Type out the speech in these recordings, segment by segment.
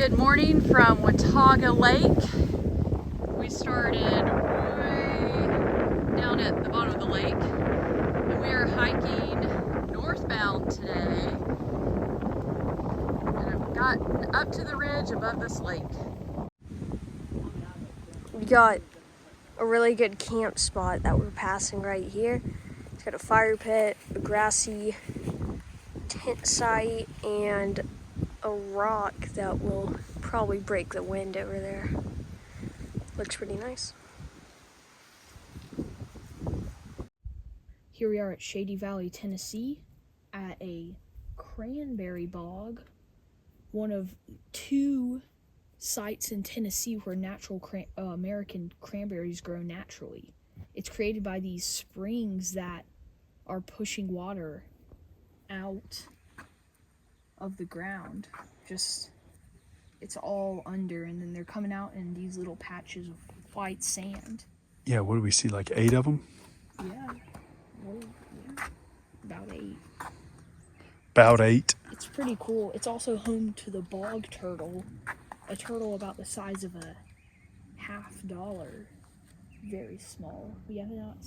Good morning from Watauga Lake. We started way down at the bottom of the lake, and we are hiking northbound today. And I've gotten up to the ridge above this lake. We got a really good camp spot that we're passing right here. It's got a fire pit, a grassy tent site, and a rock that will probably break the wind over there. Looks pretty nice. Here we are at Shady Valley, Tennessee, at a cranberry bog, one of two sites in Tennessee where natural American cranberries grow naturally. It's created by these springs that are pushing water out of the ground. It's all under, and then they're coming out in these little patches of white sand. Yeah, what do we see, like 8 of them? Yeah, well, yeah, about 8. About 8. It's pretty cool. It's also home to the bog turtle, a turtle about the size of a $50. Very small. We have not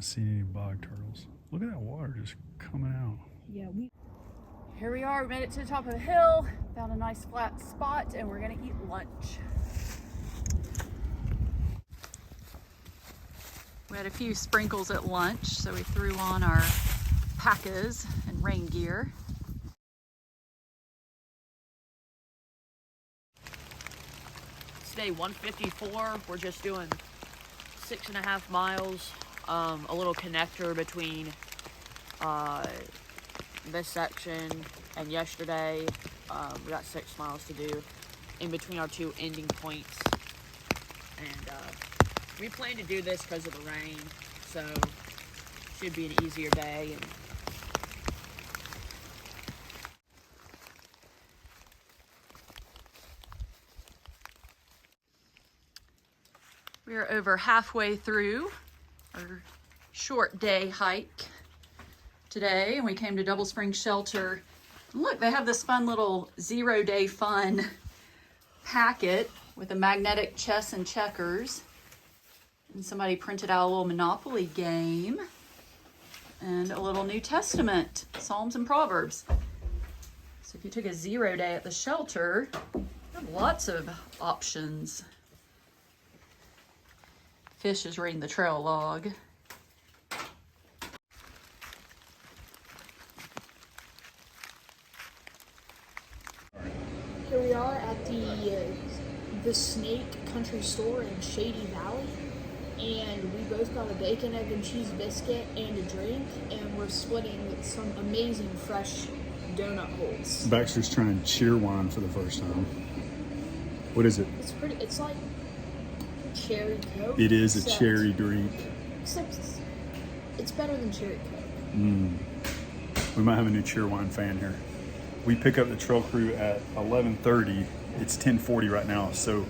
seen any bog turtles. Look at that water just coming out. Yeah, Here we are, we made it to the top of the hill, found a nice flat spot, and we're gonna eat lunch. We had a few sprinkles at lunch, so we threw on our paccas and rain gear. It's day 154. We're just doing 6.5 miles. A little connector between this section and yesterday. We got 6 miles to do in between our two ending points, and we plan to do this because of the rain, so should be an easier day. And we are over halfway through our short day hike today, and we came to Double Spring Shelter. Look, they have this fun little 0-day fun packet with a magnetic chess and checkers. And somebody printed out a little Monopoly game and a little New Testament, Psalms and Proverbs. So if you took a 0 day at the shelter, you have lots of options. Fish is reading the trail log. Here we are at the Snake Country Store in Shady Valley, and we both got a bacon, egg, and cheese biscuit and a drink, and we're splitting some amazing fresh donut holes. Baxter's trying cheer wine for the first time. What is it? It's like cherry Coke. It is a cherry drink. Except it's better than cherry Coke. We might have a new cheer wine fan here. We pick up the trail crew at 11:30. It's 10:40 right now, so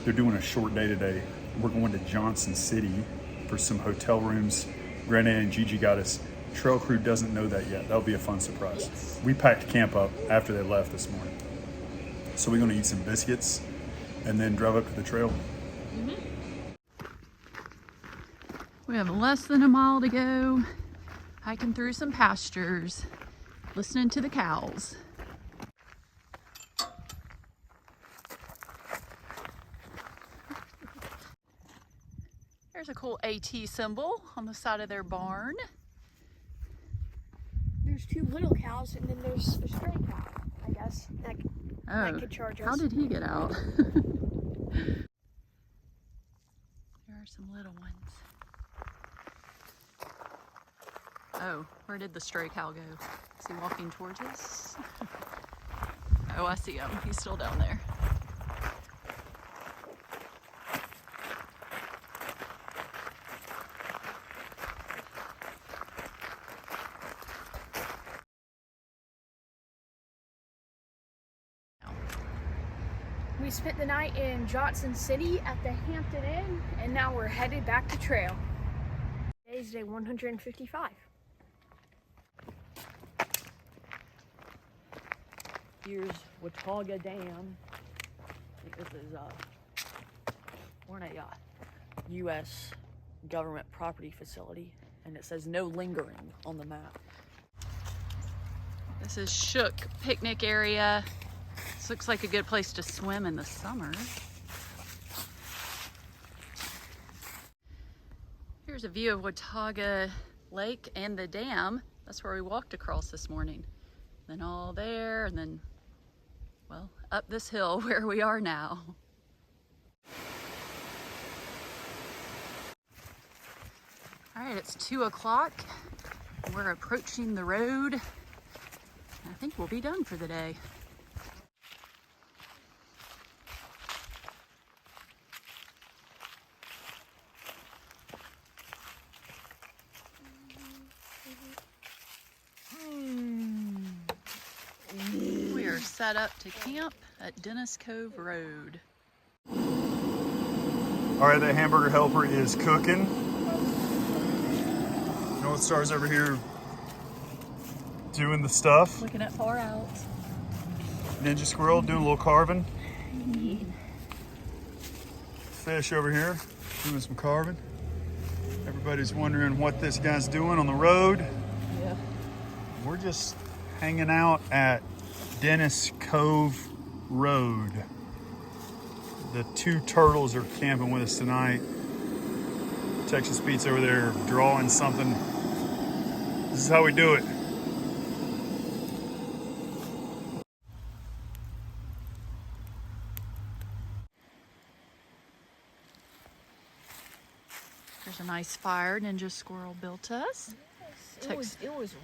they're doing a short day today. We're going to Johnson City for some hotel rooms. Granddad and Gigi got us. Trail crew doesn't know that yet. That'll be a fun surprise. Yes. We packed camp up after they left this morning. So we're going to eat some biscuits and then drive up to the trail. We have less than a mile to go, hiking through some pastures, listening to the cows. There's a cool AT symbol on the side of their barn. There's 2 little cows, and then there's a stray cow, I guess, that could charge us. How did he get out? There are some little ones. Oh, where did the stray cow go? Is he walking towards us? Oh, I see him. He's still down there. We spent the night in Johnson City at the Hampton Inn, and now we're headed back to trail. Today's day 155. Here's Watauga Dam. think this is we're in a U.S. government property facility, and it says no lingering on the map. This is Shook picnic area. This looks like a good place to swim in the summer. Here's a view of Watauga Lake and the dam. That's where we walked across this morning. Then all there, and then, well, up this hill where we are now. All right, it's 2 o'clock. We're approaching the road. I think we'll be done for the day. We are set up to camp at Dennis Cove Road. All right, that hamburger helper is cooking. North Star's over here doing the stuff. Looking at far out. Ninja Squirrel doing a little carving. Fish over here doing some carving. Everybody's wondering what this guy's doing on the road. Yeah. We're just hanging out at Dennis Cove Road. The 2 turtles are camping with us tonight. Texas Pete's over there drawing something. This is how we do it. There's a nice fire Ninja Squirrel built us. It was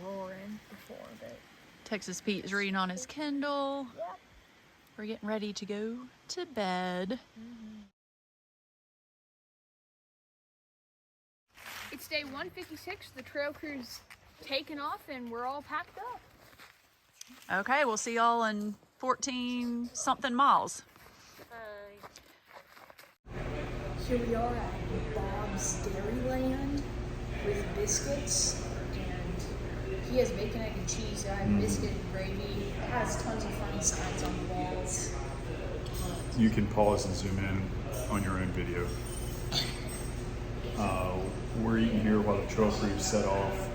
roaring before, but Texas Pete's reading on his Kindle. Yep. We're getting ready to go to bed. it's day 156. The trail crew's taken off, and we're all packed up. Okay, we'll see y'all in 14 something miles. Here we are at Bob's Dairyland with biscuits, and he has bacon, egg, and cheese. I have biscuit and gravy. It has tons of funny signs on the walls. You can pause and zoom in on your own video. We're eating here while the trail crew set off.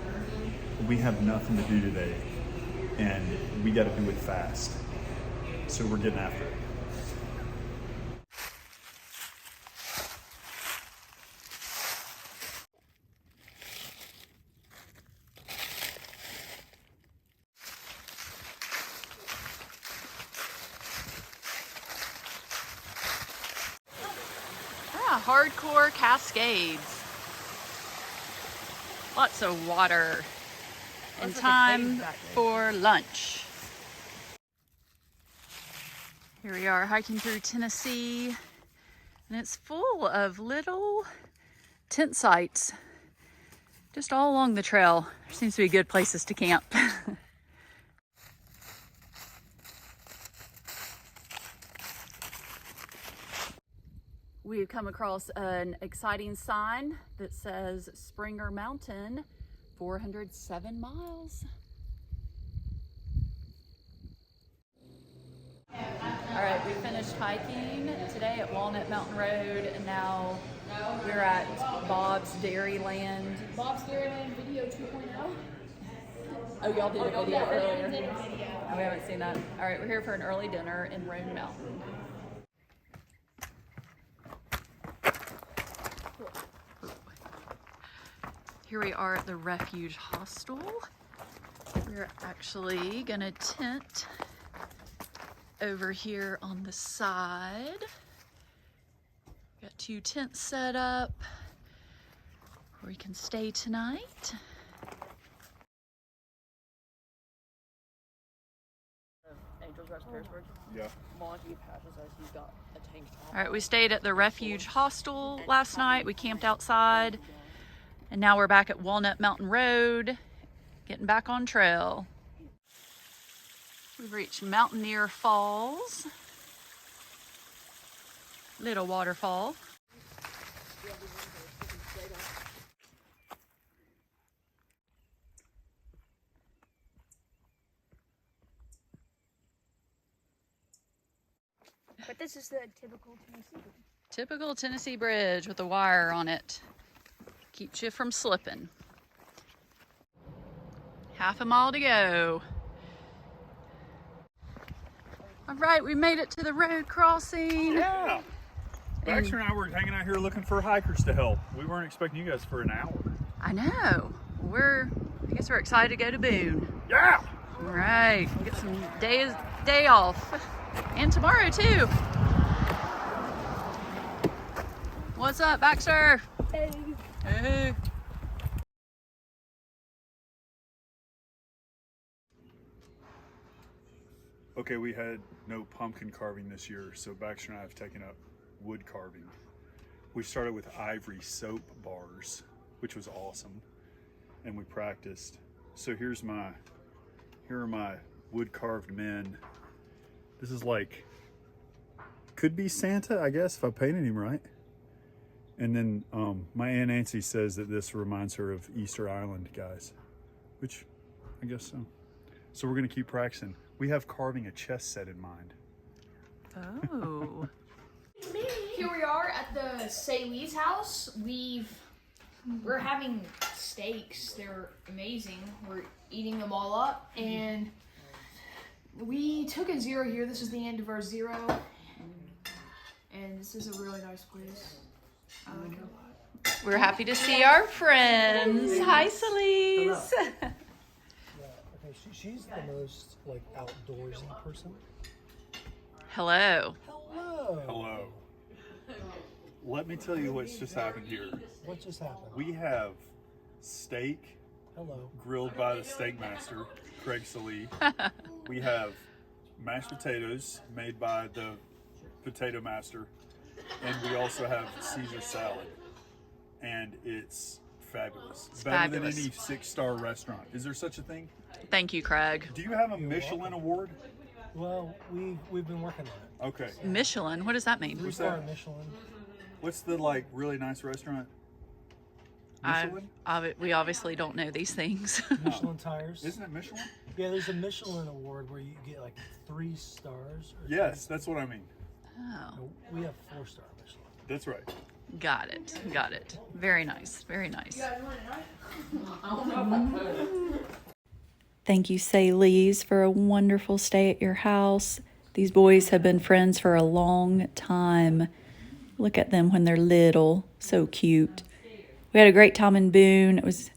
We have nothing to do today, and we got to do it fast. So we're getting after it. Hardcore Cascades. Lots of water. And time for lunch. Here we are hiking through Tennessee, and it's full of little tent sites just all along the trail. There seems to be good places to camp. We've come across an exciting sign that says Springer Mountain, 407 miles. All right, we finished hiking today at Walnut Mountain Road, and now we're at Bob's Dairyland. Bob's Dairyland Video 2.0. Oh, y'all did a video earlier? Oh, we haven't seen that. All right, we're here for an early dinner in Roan Mountain. Here we are at the Refuge Hostel. We're actually gonna tent over here on the side. Got 2 tents set up where we can stay tonight. Angels Rest Harrisburg. Yeah. Monty passes us. He's got a tank top. All right, we stayed at the Refuge Hostel last night. We camped outside, and now we're back at Walnut Mountain Road, getting back on trail. We've reached Mountaineer Falls, little waterfall. But this is the typical Tennessee bridge. Typical Tennessee bridge with a wire on it. Keeps you from slipping. Half a mile to go. All right, we made it to the road crossing. Yeah. Baxter and I were hanging out here looking for hikers to help. We weren't expecting you guys for an hour. I know. I guess we're excited to go to Boone. Yeah. All right, get some day off. And tomorrow too. What's up, Baxter? Hey. Hey. Okay, we had no pumpkin carving this year, so Baxter and I have taken up wood carving. We started with ivory soap bars, which was awesome, and we practiced. So here are my wood carved men. This is like, could be Santa, I guess, if I painted him right. And then my Aunt Nancy says that this reminds her of Easter Island guys, which I guess so. So we're gonna keep practicing. We have carving a chess set in mind. Oh. Here we are at the Say Lee's house. We're having steaks. They're amazing. We're eating them all up, and we took a 0 here. This is the end of our 0, and this is a really nice place. I like it a lot. We're happy to see our friends. Hi, Celise. Yeah, okay, she's the most like outdoorsy person. Hello. Hello. Hello. Let me tell you what's just happened here. What just happened? We have steak Hello. grilled by the steak master, Craig Salee. We have mashed potatoes made by the potato master. And we also have Caesar salad. And it's fabulous. Better fabulous. than any 6-star restaurant. Is there such a thing? Thank you, Craig. Do you have a Michelin award? Well, we've been working on it. Okay. Michelin, what does that mean? 3-star Michelin. What's the like really nice restaurant? Michelin? We obviously don't know these things. Michelin tires. Isn't it Michelin? Yeah, there's a Michelin award where you get like 3 stars. Or Yes, that's what I mean. Oh, no, we have 4-star Michelin. That's right. got it. Got it. Very nice. Very nice. Thank you, Say Lee's, for a wonderful stay at your house. These boys have been friends for a long time. Look at them when they're little. So cute. We had a great time in Boone. It was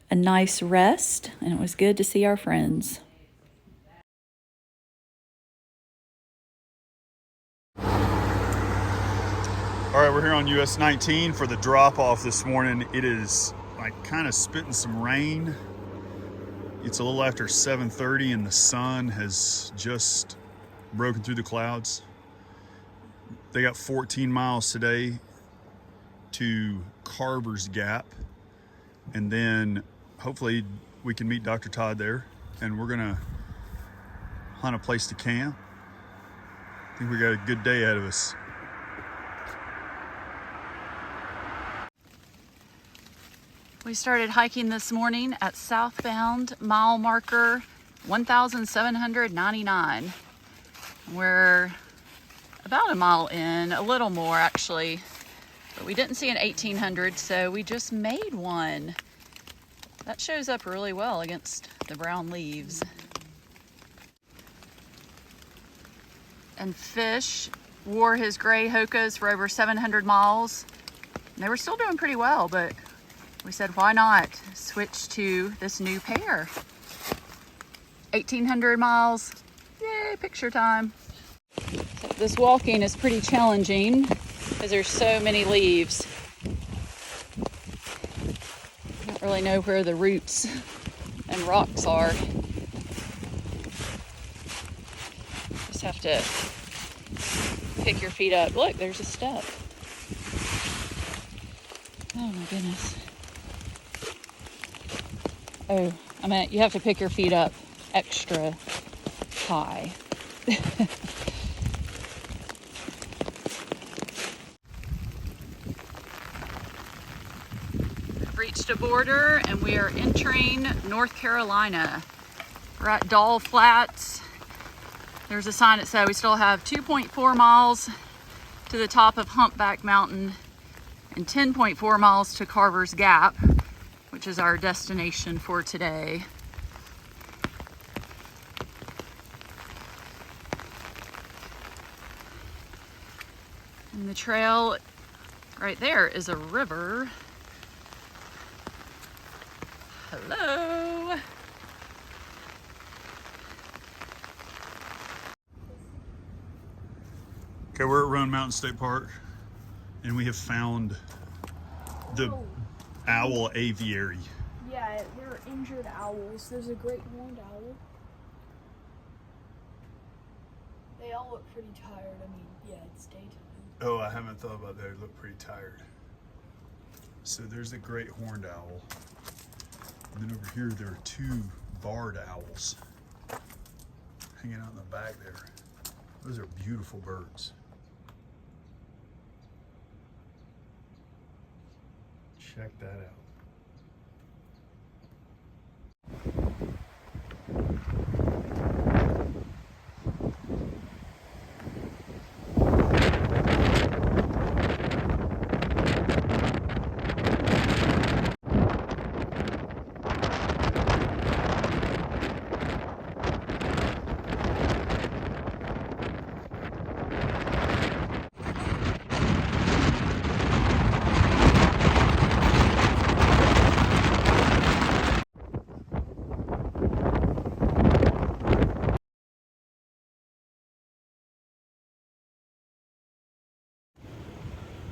a nice rest, and it was good to see our friends. All right, we're here on US 19 for the drop-off this morning. It is like kind of spitting some rain. It's a little after 7:30 and the sun has just broken through the clouds. They got 14 miles today to Carver's Gap, and then hopefully we can meet Dr. Todd there, and we're gonna hunt a place to camp. I think we got a good day ahead of us. We started hiking this morning at southbound mile marker 1,799. We're about a mile in, a little more actually, but we didn't see an 1800, so we just made one. That shows up really well against the brown leaves. And Fish wore his gray Hokas for over 700 miles. And they were still doing pretty well, but we said, why not switch to this new pair? 1,800 miles, yay, picture time. So this walking is pretty challenging because there's so many leaves. I don't really know where the roots and rocks are. Just have to pick your feet up. Look, there's a step. Oh my goodness. Oh, I meant you have to pick your feet up extra high. We've reached a border and we are entering North Carolina. We're at Doll Flats there's a sign that said we still have 2.4 miles to the top of Humpback Mountain and 10.4 miles to Carver's Gap, which is our destination for today. And the trail right there is a river. Hello. Okay, we're at Roan Mountain State Park, and we have found the owl aviary. Yeah, they're injured owls. There's a great horned owl. They all look pretty tired. I mean, yeah, it's daytime. Oh, I haven't thought about that. They look pretty tired. So there's a great horned owl. And then over here, there are 2 barred owls hanging out in the back there. Those are beautiful birds. Check that out.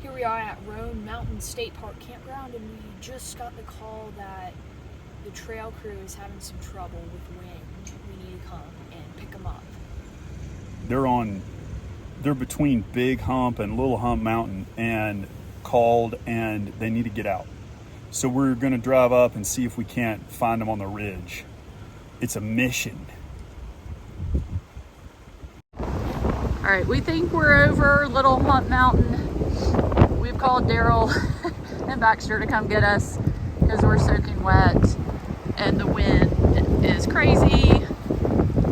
Here we are at Roan Mountain State Park Campground, and we just got the call that the trail crew is having some trouble with wind. We need to come and pick them up. They're between Big Hump and Little Hump Mountain and called, and they need to get out. So we're gonna drive up and see if we can't find them on the ridge. It's a mission. All right, we think we're over Little Hump Mountain. We've called Daryl and Baxter to come get us because we're soaking wet and the wind is crazy.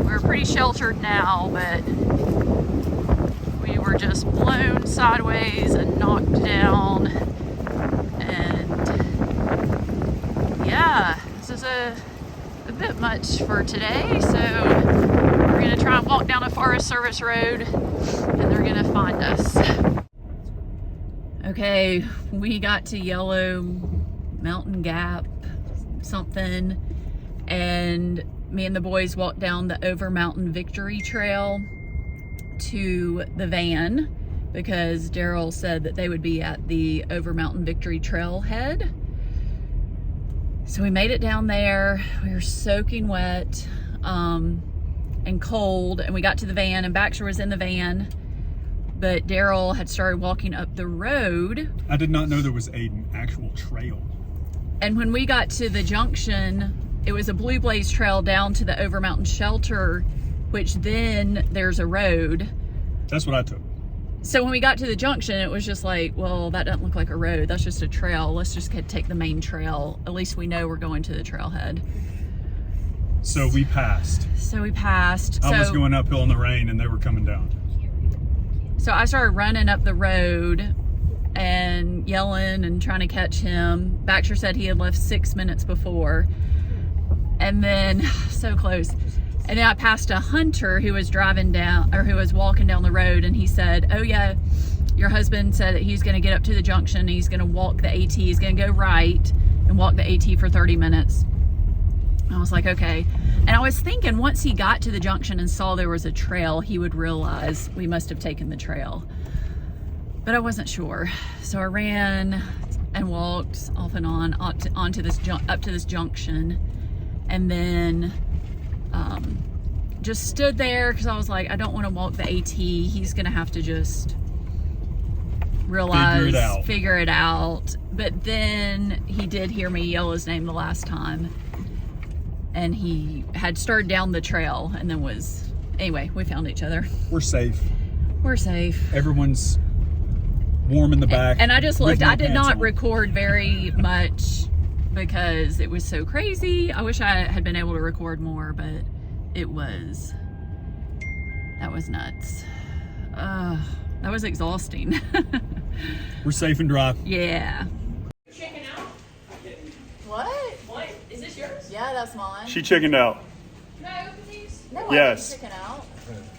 We're pretty sheltered now, but we were just blown sideways and knocked down. And yeah, this is a bit much for today, so we're gonna try and walk down a Forest Service road and they're gonna find us. Okay, we got to Yellow Mountain Gap something, and me and the boys walked down the Over Mountain Victory Trail to the van because Daryl said that they would be at the Over Mountain Victory Trailhead. So we made it down there. We were soaking wet and cold, and we got to the van, and Baxter was in the van, but Daryl had started walking up the road. I did not know there was an actual trail. And when we got to the junction, it was a Blue Blaze Trail down to the Over Mountain Shelter, which then there's a road. That's what I took. So when we got to the junction, it was just like, well, that doesn't look like a road. That's just a trail. Let's just take the main trail. At least we know we're going to the trailhead. So we passed. I was going uphill in the rain and they were coming down. So I started running up the road and yelling and trying to catch him. Baxter said he had left 6 minutes before. And then, so close. And then I passed a hunter who was driving down, or who was walking down the road, and he said, oh yeah, your husband said that he's gonna get up to the junction, he's gonna walk the AT, he's gonna go right and walk the AT for 30 minutes. I was like, okay. And I was thinking once he got to the junction and saw there was a trail, he would realize we must have taken the trail. But I wasn't sure. So I ran and walked off and on up to this junction, and then just stood there because I was like, I don't want to walk the AT. He's gonna have to just realize, figure it out. But then he did hear me yell his name the last time, and he had started down the trail and then anyway, we found each other. We're safe. Everyone's warm in the back. And I just looked, I did not record very much because it was so crazy. I wish I had been able to record more, but it was That was nuts. That was exhausting. We're safe and dry. Yeah. What? Is this yours? Yeah, that's mine. She chickened out. No, I Yes. didn't chicken out.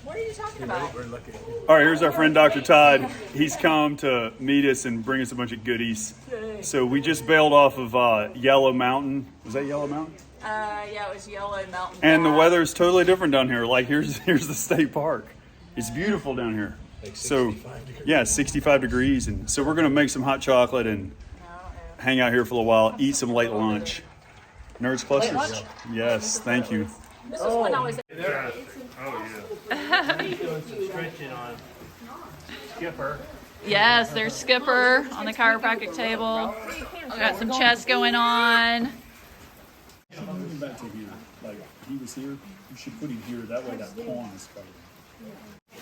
What are you talking about? All right, here's our friend Dr. Todd. He's come to meet us and bring us a bunch of goodies. So we just bailed off of Yellow Mountain. Was that Yellow Mountain? Yeah, it was Yellow Mountain. And the Pass. weather is totally different down here. Like here's the state park. It's beautiful down here. So yeah, 65 degrees, and so we're gonna make some hot chocolate and hang out here for a little while, eat some late lunch. Nerds clusters. Yes, thank you. This was when I was. Stretching on Skipper. Yes, there's Skipper on the chiropractic table. We got some chest going on. Back to here. Like he was here, you should put him here. That way that pawn is covered.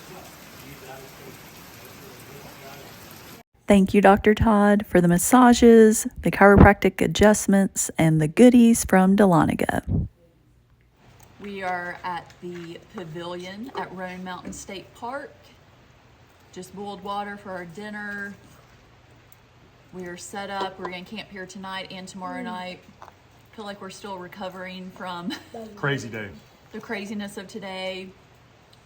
Thank you, Dr. Todd, for the massages, the chiropractic adjustments, and the goodies from Dahlonega. We are at the pavilion at Roan Mountain State Park. Just boiled water for our dinner. We are set up. We're going to camp here tonight and tomorrow night. Feel like we're still recovering from Crazy day. the craziness of today.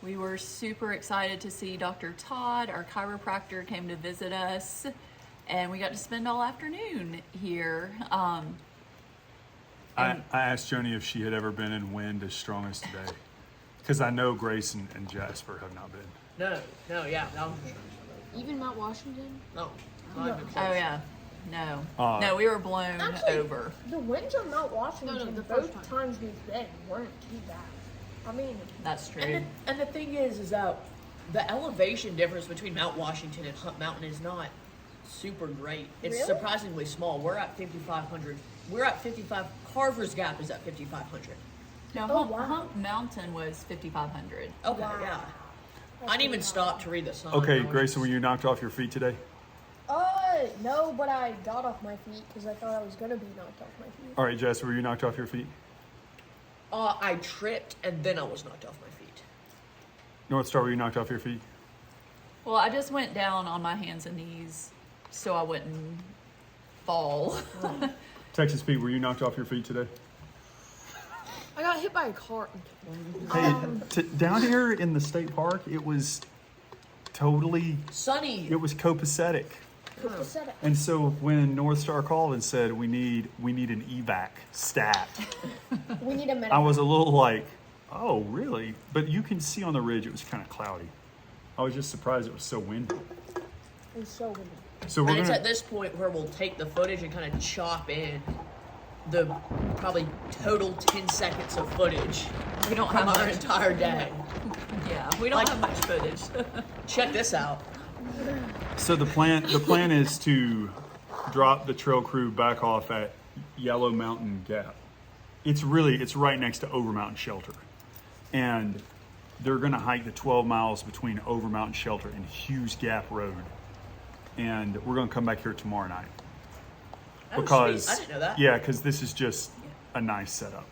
We were super excited to see Dr. Todd, our chiropractor, came to visit us, and we got to spend all afternoon here. I asked Joni if she had ever been in wind as strong as today, because I know Grace and Jasper have not been. No, yeah, no, Even Mount Washington? no. Not even close. Oh yeah, no, Uh, no, we were blown Actually- over. The winds on Mount Washington, No, the both first times we've been weren't too bad. I mean, That's true. And the thing is that the elevation difference between Mount Washington and Hunt Mountain is not super great. It's Really? surprisingly small. We're at 5,500. We're at 55. Carver's Gap is at 5,500. No, Oh, Hump, wow. Hump Mountain was 5,500. Okay, Wow. yeah. I didn't even stop to read the sign. Okay, I was Grayson, just- were you knocked off your feet today? no, but I got off my feet because I thought I was gonna be knocked off my feet. All right, Jasper, were you knocked off your feet? I tripped and then I was knocked off my feet. North Star, were you knocked off your feet? Well, I just went down on my hands and knees so I wouldn't fall. Texas Pete, were you knocked off your feet today? I got hit by a car. Hey, down here in the state park, it was totally, Sunny. it was copacetic. Copacetic. And so when North Star called and said we need an evac stat, We need a minute. I was a little like, oh really? But you can see on the ridge it was kind of cloudy. I was just surprised it was so windy. It was so windy. So we're And it's at gonna this point where we'll take the footage and kind of chop in the probably total 10 seconds of footage We don't have from our much. entire day. Yeah, we don't Like- have much footage. Check this out. so the plan is to drop the trail crew back off at Yellow Mountain Gap. It's right next to Overmountain Shelter. And they're gonna hike the 12 miles between Overmountain Shelter and Hughes Gap Road. And we're gonna come back here tomorrow night. Oh, Because sweet. I didn't know that. yeah, because this is just a nice setup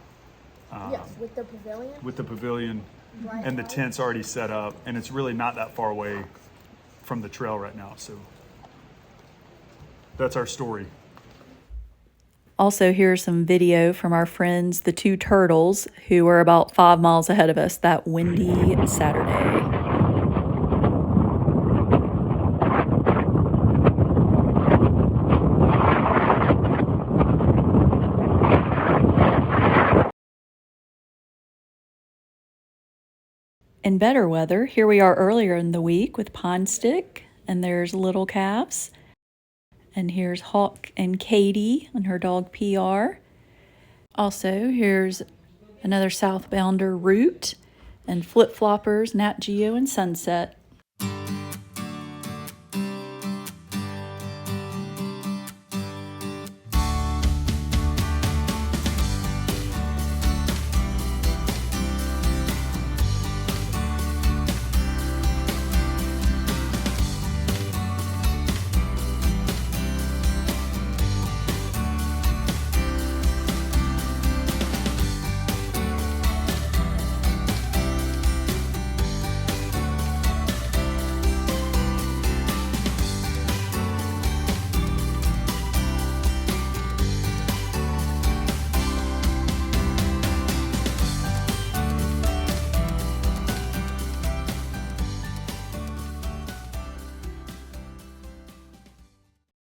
Yes, with the pavilion. with the pavilion Right. and the tents already set up, and it's really not that far away from the trail right now. So that's our story. Also, here's some video from our friends, the two turtles, who were about 5 miles ahead of us that windy Saturday. In better weather, here we are earlier in the week with Pine Stick, and there's little calves. And here's Hawk and Katie and her dog PR. Also, here's another Southbounder Root and Flip Floppers, Nat Geo, and Sunset.